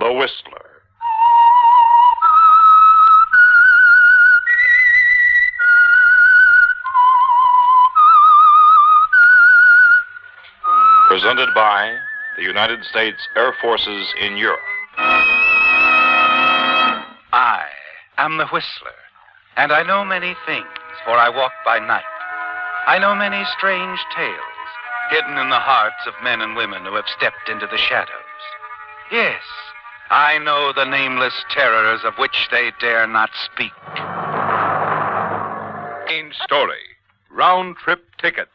The Whistler. Presented by the United States Air Forces in Europe. I am the Whistler, and I know many things, for I walk by night. I know many strange tales, hidden in the hearts of men and women who have stepped into the shadows. Yes, I know the nameless terrors of which they dare not speak. Strange story. Round-trip tickets.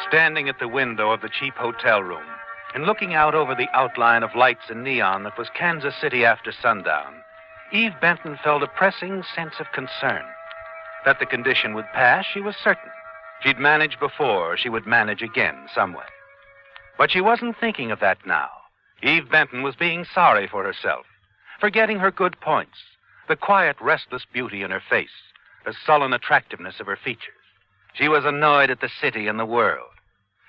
Standing at the window of the cheap hotel room and looking out over the outline of lights and neon that was Kansas City after sundown, Eve Benton felt a pressing sense of concern. That the condition would pass, she was certain. She'd managed before, she would manage again some way. But she wasn't thinking of that now. Eve Benton was being sorry for herself, forgetting her good points, the quiet, restless beauty in her face, the sullen attractiveness of her features. She was annoyed at the city and the world.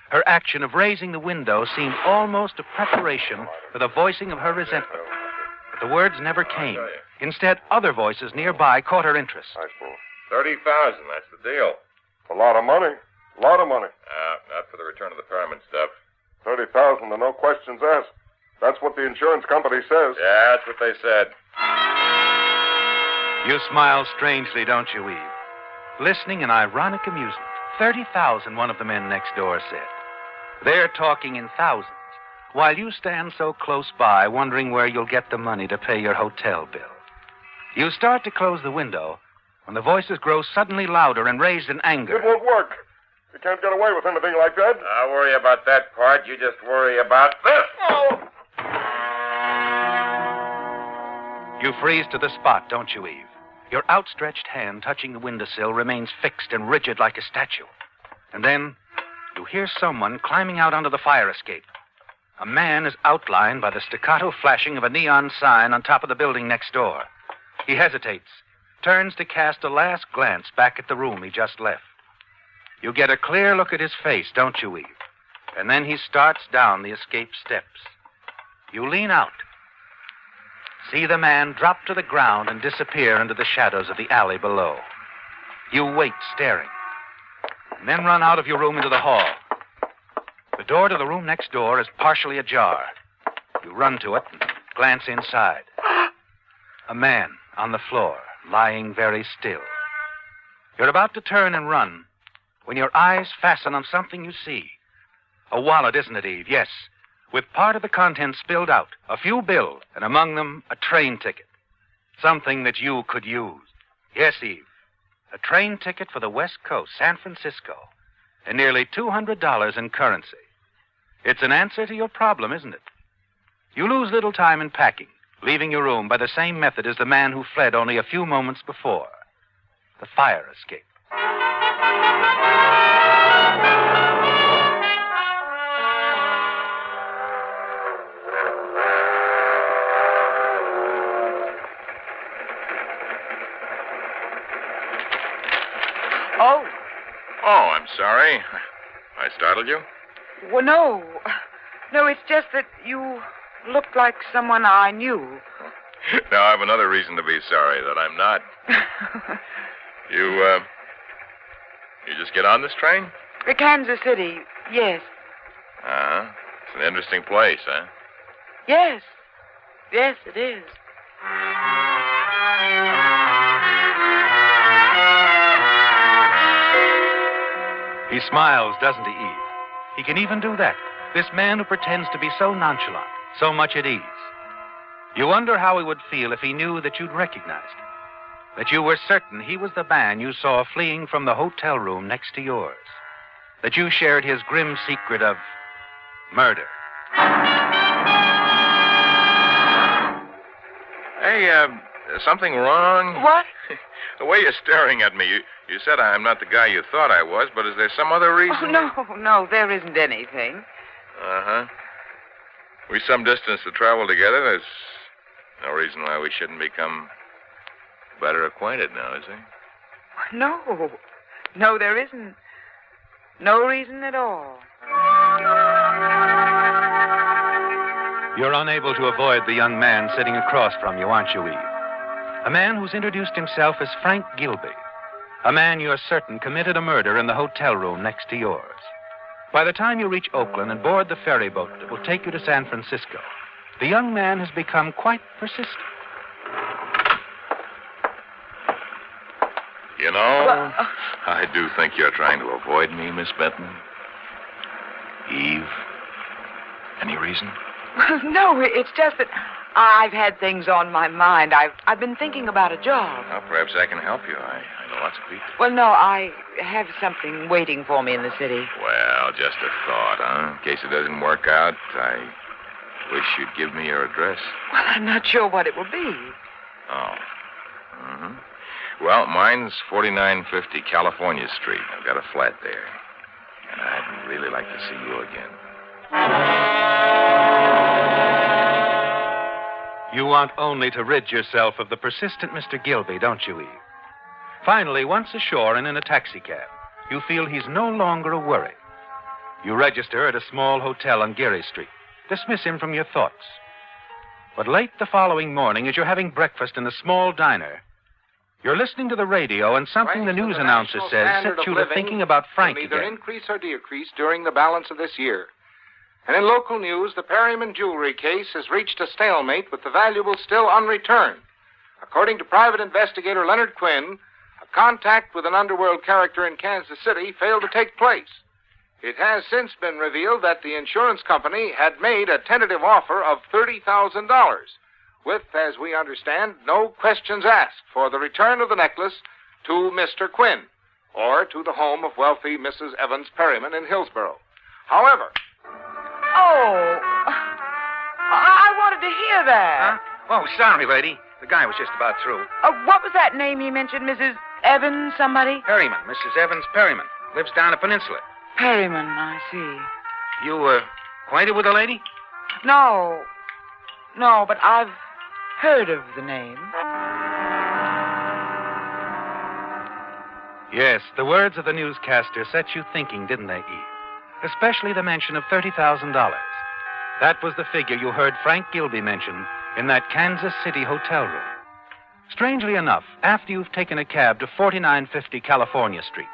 Her action of raising the window seemed almost a preparation for the voicing of her resentment. But the words never came. Instead, other voices nearby caught her interest. $30,000, that's the deal. A lot of money. A lot of money. Not for the return of the fireman stuff. 30,000 and no questions asked. That's what the insurance company says. Yeah, that's what they said. You smile strangely, don't you, Eve? Listening in ironic amusement. 30,000, one of the men next door said. They're talking in thousands, while you stand so close by, wondering where you'll get the money to pay your hotel bill. You start to close the window when the voices grow suddenly louder and raised in anger. It won't work. You can't get away with anything like that. I'll worry about that part. You just worry about this. Oh! You freeze to the spot, don't you, Eve? Your outstretched hand touching the windowsill remains fixed and rigid like a statue. And then you hear someone climbing out onto the fire escape. A man is outlined by the staccato flashing of a neon sign on top of the building next door. He hesitates, turns to cast a last glance back at the room he just left. You get a clear look at his face, don't you, Eve? And then he starts down the escape steps. You lean out, see the man drop to the ground and disappear into the shadows of the alley below. You wait, staring, and then run out of your room into the hall. The door to the room next door is partially ajar. You run to it and glance inside. A man on the floor, lying very still. You're about to turn and run when your eyes fasten on something you see. A wallet, isn't it, Eve? Yes. With part of the contents spilled out, a few bills, and among them a train ticket. Something that you could use. Yes, Eve. A train ticket for the West Coast, San Francisco, and nearly $200 in currency. It's an answer to your problem, isn't it? You lose little time in packing, leaving your room by the same method as the man who fled only a few moments before. The fire escape. Oh, I'm sorry. I startled you? Well, no. No, it's just that you looked like someone I knew. Now, I have another reason to be sorry that I'm not. You just get on this train? Kansas City, yes. Uh-huh. It's an interesting place, huh? Yes. Yes, it is. He smiles, doesn't he, Eve? He can even do that. This man who pretends to be so nonchalant, so much at ease. You wonder how he would feel if he knew that you'd recognized him, that you were certain he was the man you saw fleeing from the hotel room next to yours, that you shared his grim secret of murder. Hey, something wrong? What? The way you're staring at me, you said I'm not the guy you thought I was, but is there some other reason? Oh, no, there isn't anything. Uh-huh. We some distance to travel together. There's no reason why we shouldn't become better acquainted now, is there? No. No, there isn't. No reason at all. You're unable to avoid the young man sitting across from you, aren't you, Eve? A man who's introduced himself as Frank Gilby. A man you're certain committed a murder in the hotel room next to yours. By the time you reach Oakland and board the ferry boat that will take you to San Francisco, the young man has become quite persistent. You know, I do think you're trying to avoid me, Miss Benton. Eve, any reason? No, it's just that I've had things on my mind. I've been thinking about a job. Well, perhaps I can help you. I know lots of people. Well, no, I have something waiting for me in the city. Well, just a thought, huh? In case it doesn't work out, I wish you'd give me your address. Well, I'm not sure what it will be. Oh. Mm-hmm. Well, mine's 4950 California Street. I've got a flat there. And I'd really like to see you again. You want only to rid yourself of the persistent Mr. Gilby, don't you, Eve? Finally, once ashore and in a taxicab, you feel he's no longer a worry. You register at a small hotel on Geary Street. Dismiss him from your thoughts. But late the following morning, as you're having breakfast in a small diner, you're listening to the radio, and something the news announcer says sets you to thinking about Frank will either again. increase or decrease during the balance of this year. And in local news, the Perryman jewelry case has reached a stalemate with the valuables still unreturned. According to private investigator Leonard Quinn, a contact with an underworld character in Kansas City failed to take place. It has since been revealed that the insurance company had made a tentative offer of $30,000, with, as we understand, no questions asked for the return of the necklace to Mr. Quinn or to the home of wealthy Mrs. Evans Perryman in Hillsborough. However... Oh, I wanted to hear that. Huh? Oh, sorry, lady. The guy was just about through. What was that name he mentioned, Mrs. Evans somebody? Perryman, Mrs. Evans Perryman. Lives down the peninsula. Perryman, I see. You, acquainted with the lady? No, but I've heard of the name. Yes, the words of the newscaster set you thinking, didn't they, Eve? Especially the mention of $30,000. That was the figure you heard Frank Gilby mention in that Kansas City hotel room. Strangely enough, after you've taken a cab to 4950 California Street,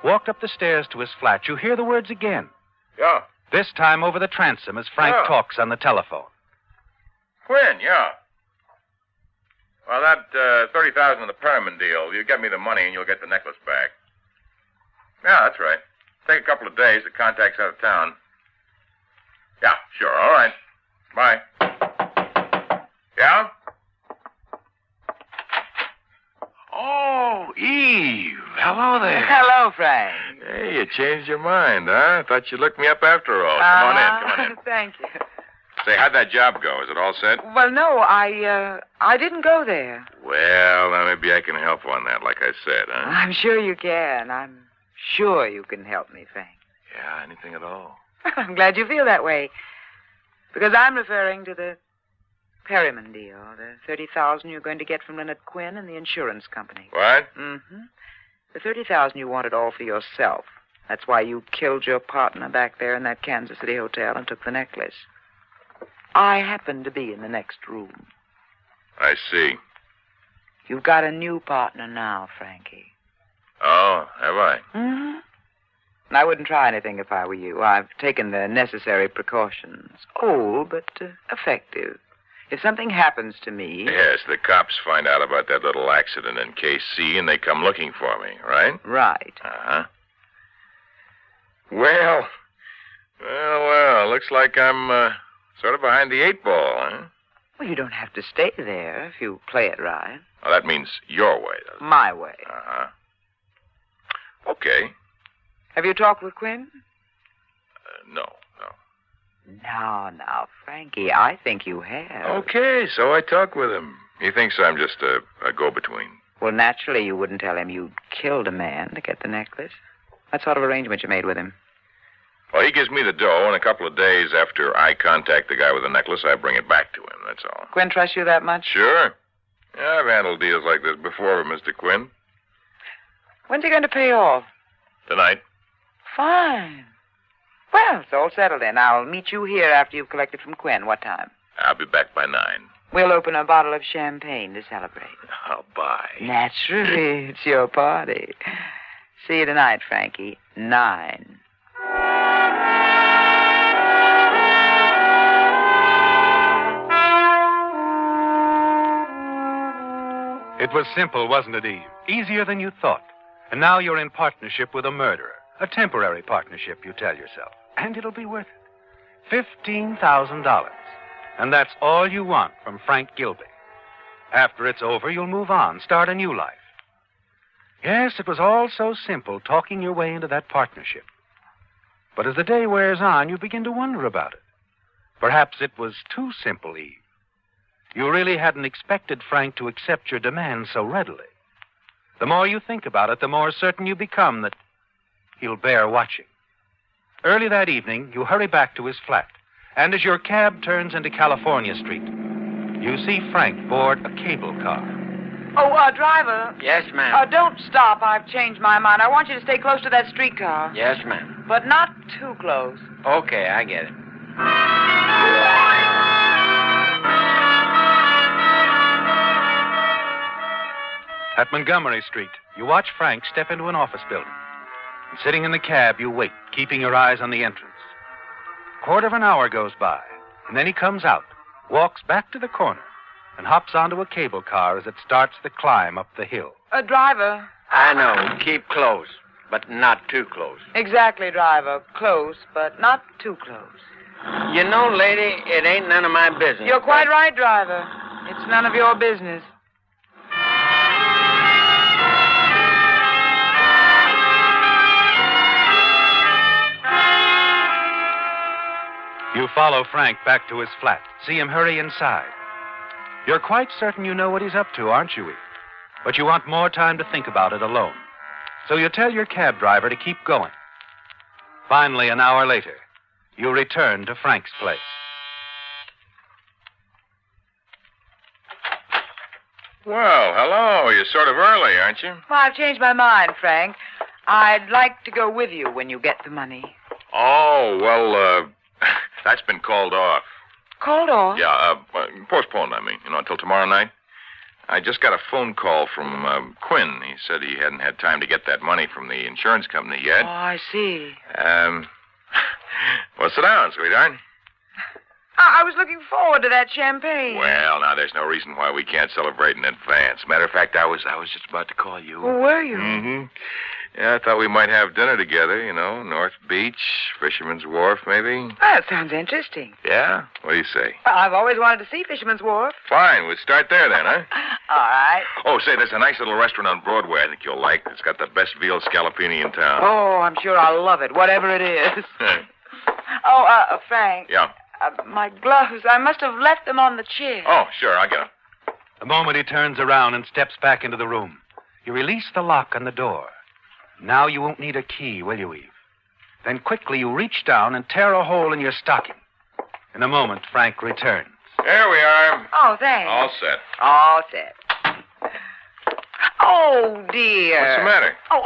walked up the stairs to his flat, you hear the words again. Yeah. This time over the transom as Frank talks on the telephone. Quinn, yeah. Well, that $30,000 of the Perriman deal, you get me the money and you'll get the necklace back. Yeah, that's right. Take a couple of days. The contact's out of town. Yeah, sure. All right. Bye. Yeah? Oh, Eve. Hello there. Hello, Frank. Hey, you changed your mind, huh? Thought you looked me up after all. Come on in. Come on in. Thank you. Say, how'd that job go? Is it all set? Well, no, I didn't go there. Well, now maybe I can help on that, like I said, huh? I'm sure you can. I'm sure you can help me, Frank. Yeah, anything at all. I'm glad you feel that way. Because I'm referring to the Perryman deal, the $30,000 you're going to get from Leonard Quinn and the insurance company. What? Mm-hmm. The $30,000 you wanted all for yourself. That's why you killed your partner back there in that Kansas City hotel and took the necklace. I happened to be in the next room. I see. You've got a new partner now, Frankie. Oh, have I? Mm-hmm. And I wouldn't try anything if I were you. I've taken the necessary precautions. Old, but effective. If something happens to me... Yes, the cops find out about that little accident in KC and they come looking for me, right? Right. Uh-huh. Well, looks like I'm sort of behind the eight ball, huh? Well, you don't have to stay there if you play it right. Well, that means your way, doesn't it? My way. Uh-huh. Okay. Have you talked with Quinn? No. Now, Frankie, I think you have. Okay, so I talked with him. He thinks I'm just a go-between. Well, naturally, you wouldn't tell him you'd killed a man to get the necklace. What sort of arrangement you made with him? Well, he gives me the dough, and a couple of days after I contact the guy with the necklace, I bring it back to him, that's all. Quinn trusts you that much? Sure. Yeah, I've handled deals like this before with Mr. Quinn. When's he going to pay off? Tonight. Fine. Well, it's all settled then. I'll meet you here after you've collected from Quinn. What time? I'll be back by 9. We'll open a bottle of champagne to celebrate. I'll buy. Naturally. It's your party. See you tonight, Frankie. 9. It was simple, wasn't it, Eve? Easier than you thought. And now you're in partnership with a murderer. A temporary partnership, you tell yourself. And it'll be worth it. $15,000. And that's all you want from Frank Gilby. After it's over, you'll move on, start a new life. Yes, it was all so simple, talking your way into that partnership. But as the day wears on, you begin to wonder about it. Perhaps it was too simple, Eve. You really hadn't expected Frank to accept your demands so readily. The more you think about it, the more certain you become that he'll bear watching. Early that evening, you hurry back to his flat, and as your cab turns into California Street, you see Frank board a cable car. Oh, driver. Yes, ma'am. Don't stop. I've changed my mind. I want you to stay close to that streetcar. Yes, ma'am. But not too close. Okay, I get it. At Montgomery Street, you watch Frank step into an office building. And sitting in the cab, you wait, keeping your eyes on the entrance. Quarter of an hour goes by, and then he comes out, walks back to the corner, and hops onto a cable car as it starts the climb up the hill. Driver. I know. Keep close, but not too close. Exactly, driver. Close, but not too close. You know, lady, it ain't none of my business. You're quite right, driver. It's none of your business. You follow Frank back to his flat, see him hurry inside. You're quite certain you know what he's up to, aren't you, Eve? But you want more time to think about it alone. So you tell your cab driver to keep going. Finally, an hour later, you return to Frank's place. Well, hello. You're sort of early, aren't you? Well, I've changed my mind, Frank. I'd like to go with you when you get the money. Oh, well, that's been called off. Called off? Yeah, postponed, I mean, until tomorrow night. I just got a phone call from Quinn. He said he hadn't had time to get that money from the insurance company yet. Oh, I see. Well, sit down, sweetheart. I was looking forward to that champagne. Well, now, there's no reason why we can't celebrate in advance. Matter of fact, I was just about to call you. Well, were you? Mm-hmm. Yeah, I thought we might have dinner together, North Beach, Fisherman's Wharf, maybe. That sounds interesting. Yeah? What do you say? Well, I've always wanted to see Fisherman's Wharf. Fine, we'll start there then, huh? All right. Oh, say, there's a nice little restaurant on Broadway I think you'll like. It's got the best veal scallopini in town. Oh, I'm sure I'll love it, whatever it is. Frank. Yeah? My gloves, I must have left them on the chair. Oh, sure, I'll get them. The moment he turns around and steps back into the room, you release the lock on the door. Now you won't need a key, will you, Eve? Then quickly you reach down and tear a hole in your stocking. In a moment, Frank returns. There we are. Oh, thanks. All set. All set. Oh, dear. What's the matter? Oh,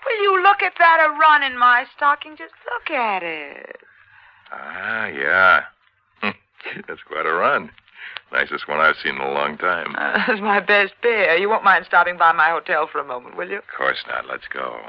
will you look at that, a run in my stocking? Just look at it. Ah, yeah. That's quite a run. Nicest one I've seen in a long time. That's my best pair. You won't mind stopping by my hotel for a moment, will you? Of course not. Let's go.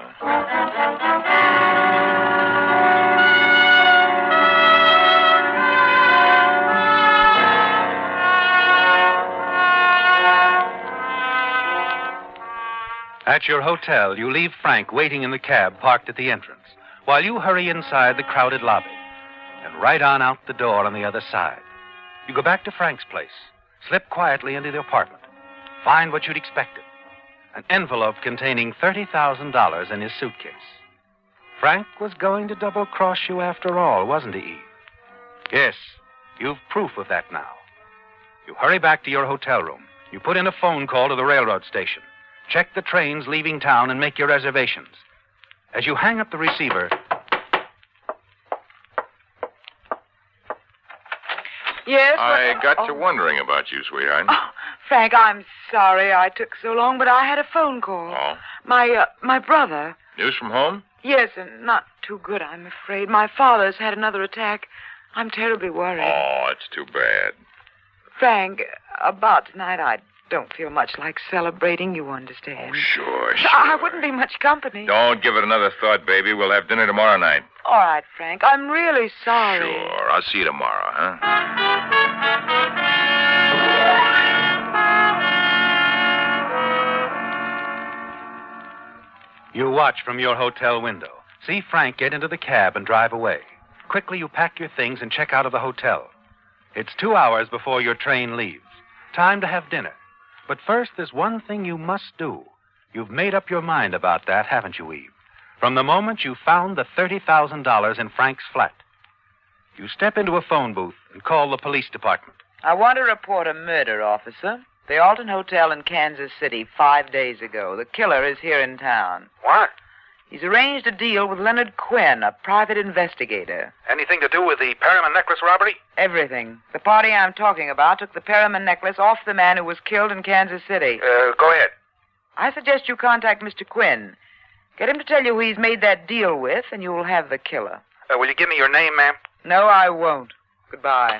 At your hotel, you leave Frank waiting in the cab parked at the entrance, while you hurry inside the crowded lobby and right on out the door on the other side. You go back to Frank's place, slip quietly into the apartment, find what you'd expected, an envelope containing $30,000 in his suitcase. Frank was going to double-cross you after all, wasn't he, Eve? Yes, you've proof of that now. You hurry back to your hotel room. You put in a phone call to the railroad station, check the trains leaving town, and make your reservations. As you hang up the receiver, Yes? I what- got oh. to wondering about you, sweetheart. Oh, Frank, I'm sorry I took so long, but I had a phone call. Oh? My brother. News from home? Yes, and not too good, I'm afraid. My father's had another attack. I'm terribly worried. Oh, it's too bad. Frank, about tonight, I don't feel much like celebrating, you understand. Oh, sure. I wouldn't be much company. Don't give it another thought, baby. We'll have dinner tomorrow night. All right, Frank, I'm really sorry. Sure. I'll see you tomorrow, huh? You watch from your hotel window. See Frank get into the cab and drive away. Quickly, you pack your things and check out of the hotel. It's 2 hours before your train leaves. Time to have dinner. But first, there's one thing you must do. You've made up your mind about that, haven't you, Eve? From the moment you found the $30,000 in Frank's flat. You step into a phone booth and call the police department. I want to report a murder, officer. The Alton Hotel in Kansas City 5 days ago. The killer is here in town. What? He's arranged a deal with Leonard Quinn, a private investigator. Anything to do with the Perriman necklace robbery? Everything. The party I'm talking about took the Perriman necklace off the man who was killed in Kansas City. Go ahead. I suggest you contact Mr. Quinn. Get him to tell you who he's made that deal with, and you'll have the killer. Will you give me your name, ma'am? No, I won't. Goodbye.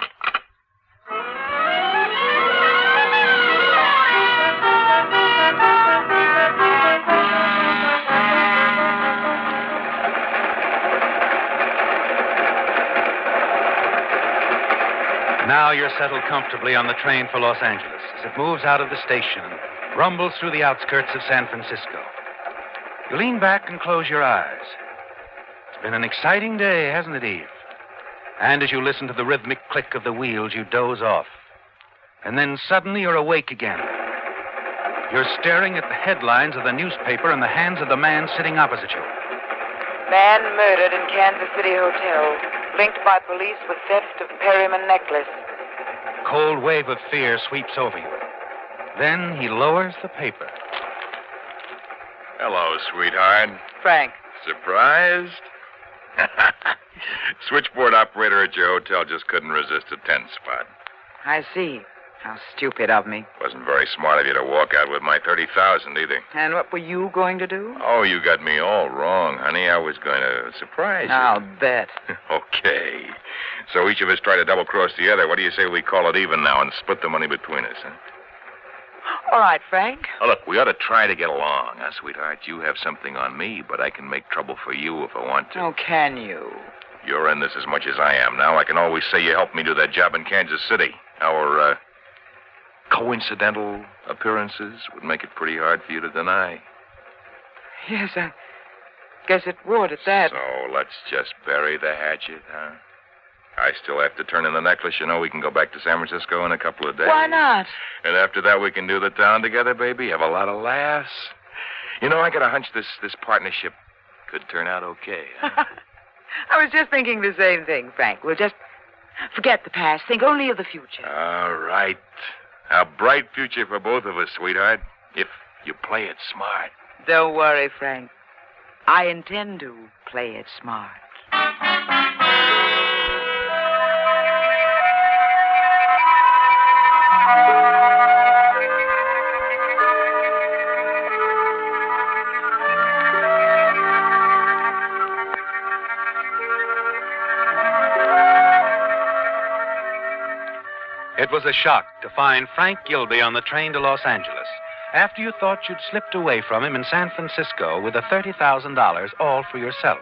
Now you're settled comfortably on the train for Los Angeles as it moves out of the station and rumbles through the outskirts of San Francisco. You lean back and close your eyes. It's been an exciting day, hasn't it, Eve? And as you listen to the rhythmic click of the wheels, you doze off. And then suddenly you're awake again. You're staring at the headlines of the newspaper in the hands of the man sitting opposite you. Man murdered in Kansas City Hotel. Linked by police with theft of Perriman necklace. A cold wave of fear sweeps over you. Then he lowers the paper. Hello, sweetheart. Frank. Surprised? Switchboard operator at your hotel just couldn't resist a 10 spot. I see. How stupid of me. Wasn't very smart of you to walk out with my $30,000 either. And what were you going to do? Oh, you got me all wrong, honey. I was going to surprise you. I'll bet. Okay. So each of us try to double-cross the other. What do you say we call it even now and split the money between us, huh? All right, Frank. Oh, look, we ought to try to get along, huh, sweetheart? You have something on me, but I can make trouble for you if I want to. Oh, can you? You're in this as much as I am. Now I can always say you helped me do that job in Kansas City. Our, coincidental appearances would make it pretty hard for you to deny. Yes, I guess it would at that. So let's just bury the hatchet, huh? I still have to turn in the necklace. You know, we can go back to San Francisco in a couple of days. Why not? And after that, we can do the town together, baby. Have a lot of laughs. You know, I got a hunch this partnership could turn out okay. Huh? I was just thinking the same thing, Frank. We'll just forget the past. Think only of the future. All right. A bright future for both of us, sweetheart, if you play it smart. Don't worry, Frank. I intend to play it smart. It was a shock to find Frank Gilby on the train to Los Angeles after you thought you'd slipped away from him in San Francisco with the $30,000 all for yourself.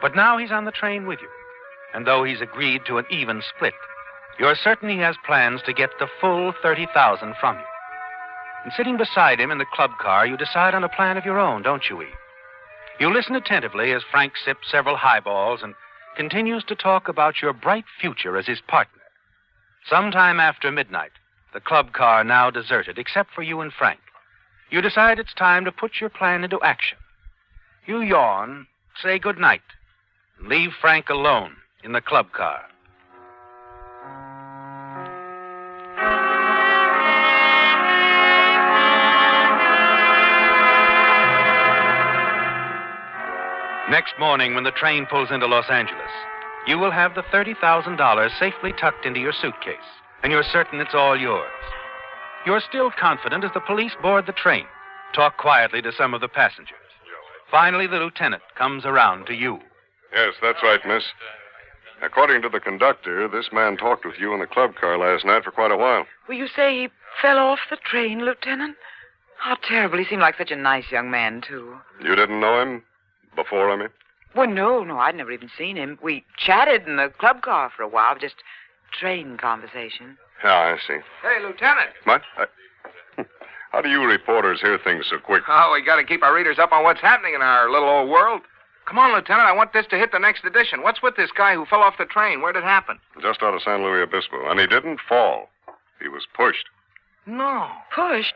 But now he's on the train with you, and though he's agreed to an even split, you're certain he has plans to get the full $30,000 from you. And sitting beside him in the club car, you decide on a plan of your own, don't you, Eve? You listen attentively as Frank sips several highballs and continues to talk about your bright future as his partner. Sometime after midnight, the club car now deserted, except for you and Frank. You decide it's time to put your plan into action. You yawn, say good night, and leave Frank alone in the club car. Next morning, when the train pulls into Los Angeles, you will have the $30,000 safely tucked into your suitcase, and you're certain it's all yours. You're still confident as the police board the train, talk quietly to some of the passengers. Finally, the lieutenant comes around to you. Yes, that's right, miss. According to the conductor, this man talked with you in the club car last night for quite a while. Will you say he fell off the train, Lieutenant? How terrible. He seemed like such a nice young man, too. You didn't know him? Before, I mean? Well, no, I'd never even seen him. We chatted in the club car for a while, just train conversation. Yeah, I see. Hey, Lieutenant. What? How do you reporters hear things so quick? Oh, we got to keep our readers up on what's happening in our little old world. Come on, Lieutenant. I want this to hit the next edition. What's with this guy who fell off the train? Where'd it happen? Just out of San Luis Obispo. And he didn't fall. He was pushed. No. Pushed?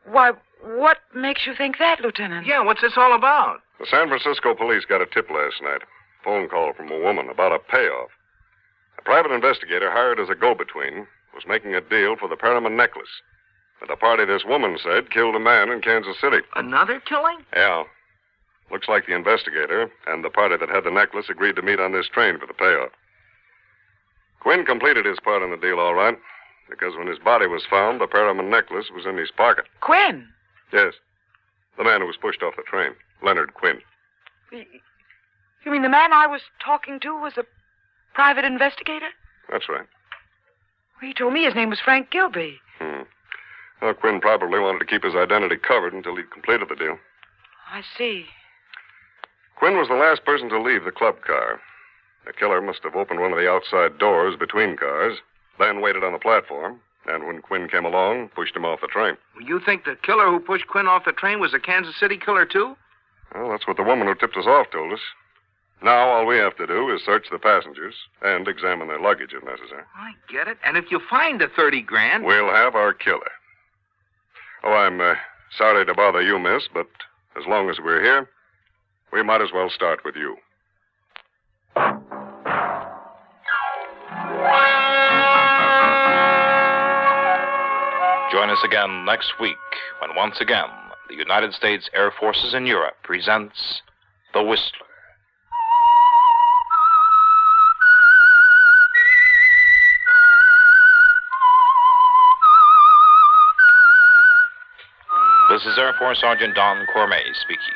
Why, what makes you think that, Lieutenant? Yeah, what's this all about? The San Francisco police got a tip last night. Phone call from a woman about a payoff. A private investigator hired as a go-between was making a deal for the Perriman necklace. But the party this woman said killed a man in Kansas City. Another killing? Yeah. Looks like the investigator and the party that had the necklace agreed to meet on this train for the payoff. Quinn completed his part in the deal all right, because when his body was found, the Perriman necklace was in his pocket. Quinn? Yes. The man who was pushed off the train, Leonard Quinn. You mean the man I was talking to was a private investigator? That's right. Well, he told me his name was Frank Gilby. Well, Quinn probably wanted to keep his identity covered until he'd completed the deal. I see. Quinn was the last person to leave the club car. The killer must have opened one of the outside doors between cars, then waited on the platform, and when Quinn came along, pushed him off the train. You think the killer who pushed Quinn off the train was a Kansas City killer, too? Well, that's what the woman who tipped us off told us. Now all we have to do is search the passengers and examine their luggage if necessary. I get it. And if you find the 30 grand... We'll have our killer. Oh, I'm sorry to bother you, miss, but as long as we're here, we might as well start with you. Join us again next week when once again the United States Air Forces in Europe presents The Whistler. This is Air Force Sergeant Don Cormay speaking.